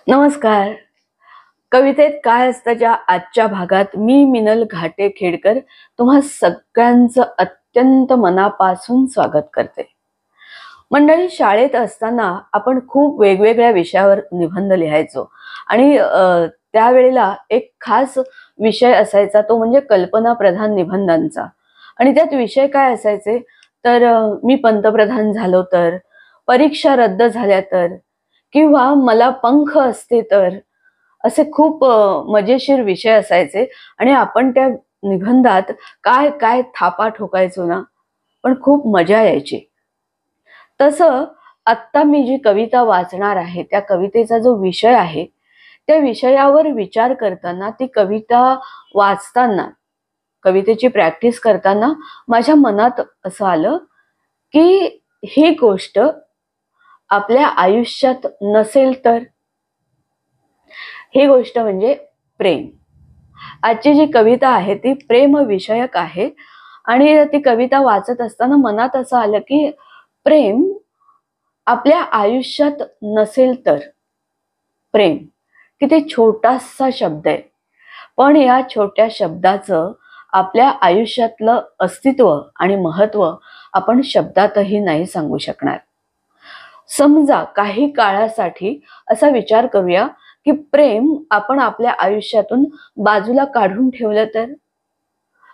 नमस्कार. कवितेत काय असतं आजच्या भागात मी मिनल घाटे खेडकर तुम्हा सगळ्यांचं अत्यंत मनापासून स्वागत करते. मंडळी, शाळेत असताना आपण खूप वेगवेगळ्या विषयावर निबंध लिहायचो आणि त्यावेळेला एक खास विषय असायचा, तो म्हणजे कल्पना प्रधान निबंधांचा. आणि त्यात विषय काय असायचे तर मी पंतप्रधान झालो तर, परीक्षा रद्द झाल्या तर, किंवा मला पंख असते तर, असे खूप मजेशीर विषय असायचे. आणि आपण त्या निबंधात काय काय थापा ठोकायचो ना, पण खूप मजा यायची. तसं आत्ता मी जी कविता वाचणार आहे त्या कवितेचा जो विषय आहे त्या विषयावर विचार करताना, ती कविता वाचताना, कवितेची प्रॅक्टिस करताना माझ्या मनात असं आलं की ही गोष्ट आपल्या आयुष्यात नसेल तर. ही गोष्ट म्हणजे प्रेम. आजची जी कविता आहे ती प्रेम विषयक आहे. आणि ती कविता वाचत असताना मनात असं आलं की प्रेम आपल्या आयुष्यात नसेल तर. प्रेम किती छोटासा शब्द आहे, पण या छोट्या शब्दाचं आपल्या आयुष्यातलं अस्तित्व आणि महत्व आपण शब्दातही नाही सांगू शकणार. समजा काही काळासाठी असा विचार करूया की प्रेम आपण आपल्या आयुष्यातून बाजूला काढून ठेवलं तर.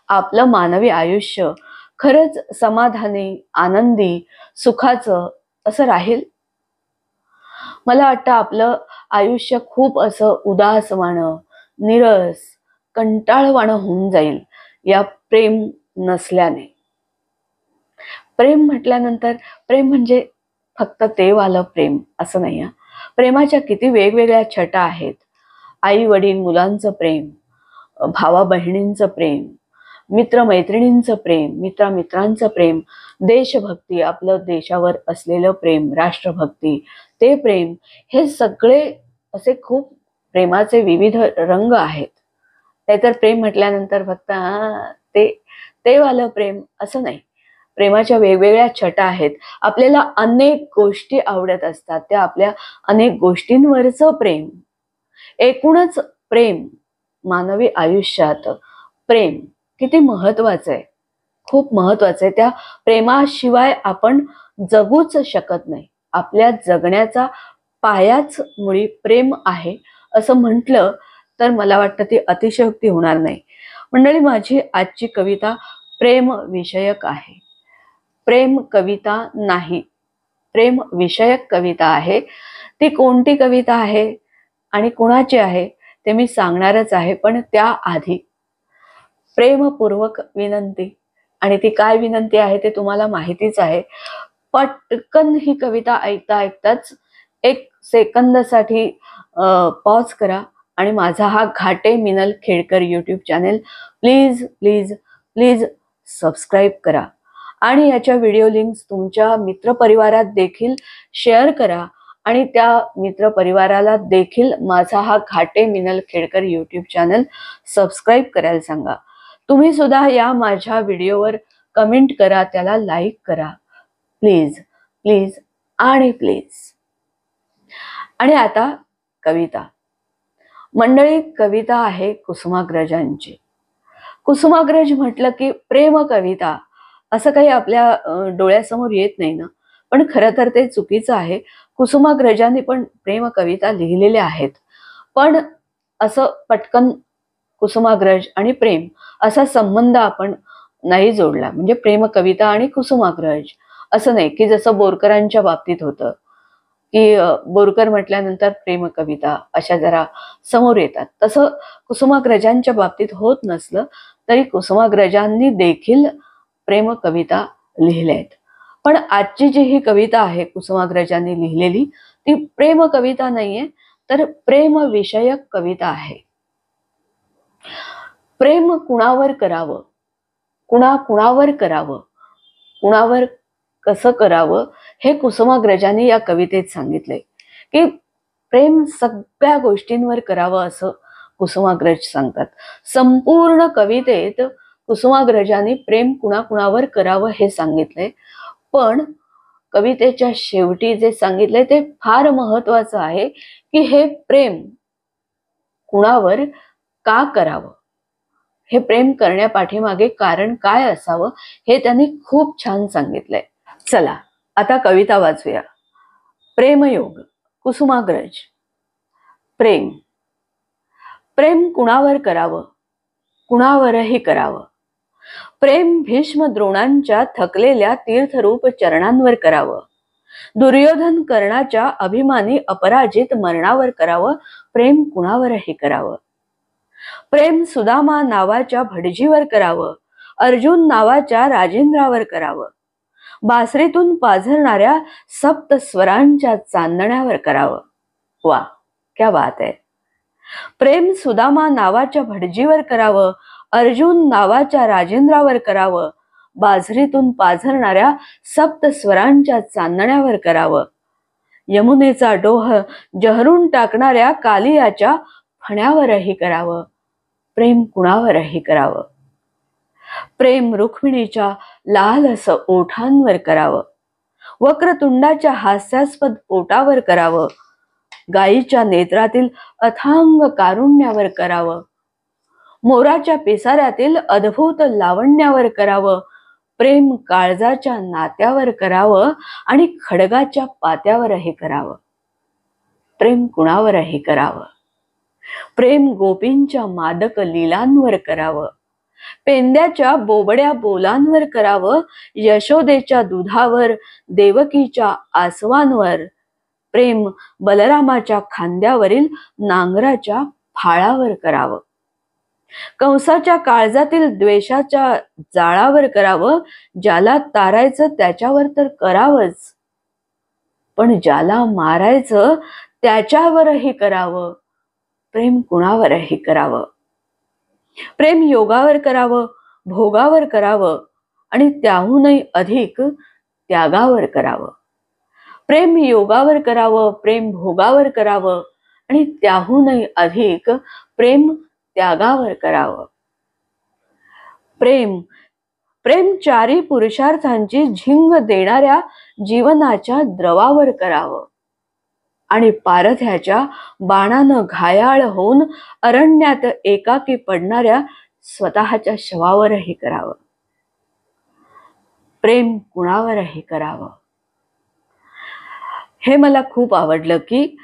आपलं मानवी आयुष्य खरंच समाधानी, आनंदी, सुखाचं असं राहील? मला वाटतं आपलं आयुष्य खूप असं उदासवाणं, निरस, कंटाळवाणं होऊन जाईल या प्रेम नसल्याने. प्रेम म्हटल्यानंतर प्रेम म्हणजे फक्त ते वालं प्रेम असं नाही. प्रेमाच्या किती वेगवेगळ्या छटा आहेत. आई वडील मुलांचं प्रेम, भावा बहिणींचं प्रेम, मित्र मैत्रिणींचं प्रेम, मित्रांचं प्रेम, देशभक्ती, आपलं देशावर असलेलं प्रेम, राष्ट्रभक्ती, ते प्रेम, हे सगळे असे खूप प्रेमाचे विविध रंग आहेत. ते तर प्रेम म्हटल्यानंतर फक्त ते ते वालं प्रेम असं नाही. प्रेमाच्या वेगवेगळ्या छटा आहेत. आपल्याला अनेक गोष्टी आवडत असतात, त्या आपल्या अनेक गोष्टींवरचं प्रेम. एकूणच प्रेम मानवी आयुष्यात प्रेम किती महत्वाचं आहे, खूप महत्वाचं आहे. त्या प्रेमाशिवाय आपण जगूच शकत नाही. आपल्या जगण्याचा पायाच मुळी प्रेम आहे असं म्हटलं तर मला वाटतं ती अतिशयोक्ती होणार नाही. मंडळी, माझी आजची कविता प्रेम विषयक आहे, प्रेम कविता नाही. प्रेम विषयक कविता आहे. ती कोणती कविता आहे आणि कुणाची आहे ते मी सांगणारच आहे, पण त्याआधी प्रेमपूर्वक विनंती. आणि ती काय विनंती आहे ते तुम्हाला माहितीच आहे. पटकन ही कविता ऐकता ऐकताच 1 सेकंदासाठी पॉज करा आणि माझा हा Ghate Minal Khedkar YouTube channel please please please subscribe करा. आणि याच्या व्हिडिओ लिंक्स तुमच्या मित्रपरिवारात देखील शेअर करा. आणि त्या मित्रपरिवाराला देखील माझा हा Ghate Minal Khedkar YouTube channel subscribe करायला सांगा. तुम्ही सुद्धा या माझ्या व्हिडिओवर कमेंट करा, त्याला लाईक करा, प्लीज प्लीज आणि प्लीज. आणि आता कविता. मंडळी, कविता आहे कुसुमाग्रजांची. कुसुमाग्रज म्हटलं की प्रेम कविता असं काही आपल्या डोळ्यासमोर येत नाही ना, पण खरं तर ते चुकीचं आहे. कुसुमाग्रजांनी पण प्रेम कविता लिहिलेल्या आहेत, पण असं पटकन कुसुमाग्रज आणि प्रेम असा संबंध आपण नाही जोडला. म्हणजे प्रेम कविता आणि कुसुमाग्रज असं नाही की जसं बोरकरांच्या बाबतीत होतं की बोरकर म्हटल्यानंतर प्रेम कविता अशा जरा समोर येतात. तसं कुसुमाग्रजांच्या बाबतीत होत नसलं तरी कुसुमाग्रजांनी देखील प्रेम कविता लिहिल्या आहेत. पण आजची जी ही कविता आहे कुसुमाग्रजांनी लिहिलेली, ती प्रेम कविता नाहीये, तर प्रेम विषयक कविता आहे. प्रेम कुणावर करावं, कुणावर करावं, कुणावर कसं करावं, हे कुसुमाग्रजांनी या कवितेत सांगितलंय. की प्रेम सगळ्या गोष्टींवर करावं असं कुसुमाग्रज सांगतात. संपूर्ण कवितेत कुसुमाग्रजांनी प्रेम कुणावर करावं हे सांगितलंय. पण कवितेच्या शेवटी जे सांगितले ते फार महत्वाचं आहे की हे प्रेम कुणावर का करावं, हे प्रेम करण्यापाठीमागे कारण काय असावं हे त्यांनी खूप छान सांगितलंय. चला आता कविता वाचूया. प्रेमयोग, कुसुमाग्रज. प्रेम. प्रेम कुणावर करावं, कुणावरही करावं. प्रेम भीष्म द्रोणांच्या थकलेल्या तीर्थरूप चरणांवर करावं. दुर्योधन कर्णाच्या अभिमानी अपराजित मरणावर करावं. प्रेम कुणावरही करावं. प्रेम सुदामा नावाच्या भटजीवर करावं. अर्जुन नावाच्या राजेंद्रावर करावं. बासरीतून पाझरणाऱ्या सप्त स्वरांच्या चांदण्यावर करावं. वा, क्या बात आहे. प्रेम सुदामा नावाच्या भटजीवर करावं. अर्जुन नावाच्या राजेंद्रावर करावं. बाजरीतून पाझरणाऱ्या सप्त स्वरांच्या चांदण्यावर करावं. यमुनेचा डोह जहरून टाकणाऱ्या कालियाच्या फण्यावरही करावं. प्रेम कुणावरही करावं. प्रेम रुक्मिणीच्या लालस ओठांवर करावं. वक्रतुंडाच्या हास्यास्पद पोटावर करावं. गायीच्या नेत्रातील अथांग कारुण्यावर करावं. मोराच्या पिसाऱ्यातील अद्भुत लावण्यावर करावं. प्रेम काळजाच्या नात्यावर करावं आणि खडगाच्या पात्यावरही करावं. प्रेम कुणावरही करावं. प्रेम गोपींच्या मादक लीलांवर करावं. पेंद्याच्या बोबड्या बोलांवर करावं. यशोदेच्या दुधावर, देवकीच्या आसवांवर. प्रेम बलरामाच्या खांद्यावरील नांगराच्या फाळावर करावं. कंसाच्या काळजातील द्वेषाच्या जाळावर करावं. ज्याला तारायचं त्याच्यावर तर करावंच, पण ज्याला मारायचं त्याच्यावरही करावं. प्रेम कुणावरही करावं. प्रेम योगावर करावं, भोगावर करावं आणि त्याहूनही अधिक त्यागावर करावं. प्रेम योगावर करावं, प्रेम भोगावर करावं आणि त्याहूनही अधिक प्रेम त्यागावर करावं. प्रेम. प्रेम चारी पुरुषार्थांची झिंग देणाऱ्या जीवनाच्या द्रवावर करावं आणि पारध्याच्या बाणानं घायाळ होऊन अरण्यात एकाकी पडणाऱ्या स्वतःच्या शवावरही करावं. प्रेम कुणावरही करावं. हे मला खूप आवडलं की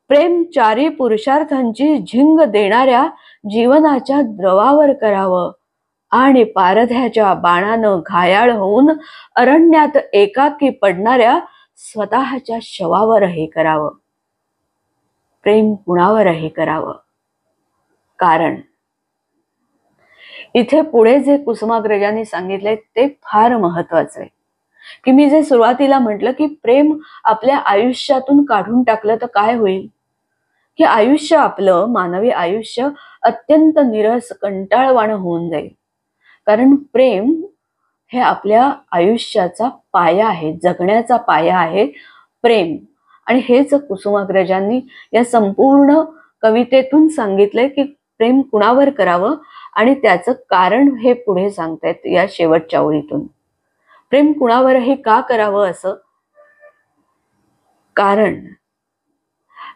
प्रेम चारी पुरुषार्थांची झिंग देणाऱ्या जीवनाच्या द्रवावर करावं आणि पारध्याच्या बाणानं घायाळ होऊन अरण्यात एकाकी पडणाऱ्या स्वतःच्या शवावरही करावं. प्रेम कुणावरही करावं. कारण इथे पुढे जे कुसुमाग्रजांनी सांगितले ते फार महत्वाचं आहे की मी जे सुरुवातीला म्हटलं की प्रेम आपल्या आयुष्यातून काढून टाकलं तर काय होईल, की आयुष्य आपलं मानवी आयुष्य अत्यंत निरस कंटाळवाणं होऊन जाईल. कारण प्रेम हे आपल्या आयुष्याचा पाया आहे, जगण्याचा पाया आहे प्रेम. आणि हेच कुसुमाग्रजांनी या संपूर्ण कवितेतून सांगितलंय की प्रेम कुणावर करावं आणि त्याचं कारण हे पुढे सांगतायत या शेवटच्या ओळीतून. प्रेम कुणावरही का करावं असं,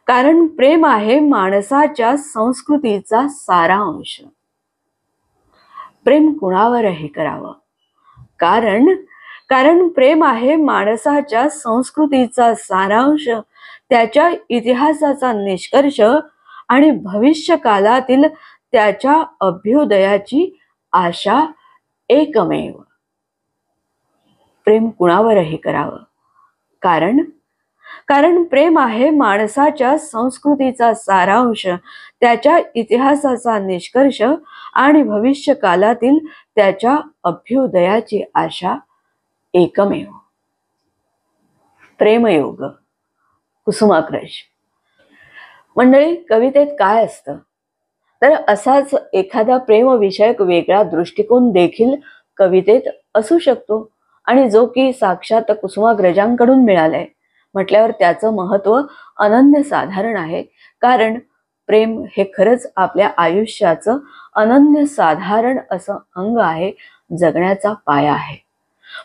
कारण प्रेम आहे माणसाच्या संस्कृतीचा सारांश. प्रेम कुणावरही करावं कारण प्रेम आहे माणसाच्या संस्कृतीचा सारांश, त्याच्या इतिहासाचा निष्कर्ष आणि भविष्य कालातील त्याच्या अभ्युदयाची आशा एकमेव. प्रेम कुणावरही करावं कारण प्रेम आहे माणसाच्या संस्कृतीचा सारांश, त्याच्या इतिहासाचा निष्कर्ष आणि भविष्य कालातील त्याच्या अभ्युदयाची आशा एकमेव. प्रेमयोग, कुसुमाग्रज. मंडळी, कवितेत काय असतं तर असाच एखादा प्रेमविषयक वेगळा दृष्टिकोन देखील कवितेत असू शकतो आणि जो की साक्षात कुसुमाग्रजांकडून मिळालाय म्हटल्यावर त्याचं महत्व अनन्यसाधारण आहे. कारण प्रेम हे खरंच आपल्या आयुष्याचं अनन्यसाधारण असं अंग आहे, जगण्याचा पाया आहे.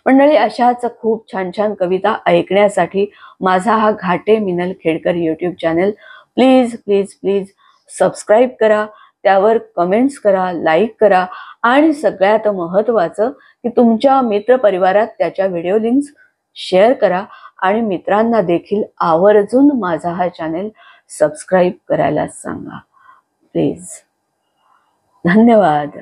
मंडळी, अशाच खूप छान छान कविता ऐकण्यासाठी माझा हा Ghate Minal Khedkar YouTube channel please please please subscribe करा, त्यावर कमेंट्स करा, लाईक करा आणि सगळ्यात महत्त्वाचं की तुमच्या मित्रपरिवारात त्याच्या व्हिडिओ लिंक्स शेअर करा आणि मित्रांना देखील आवर्जून माझा हा चॅनल सबस्क्राईब करायला सांगा प्लीज. धन्यवाद.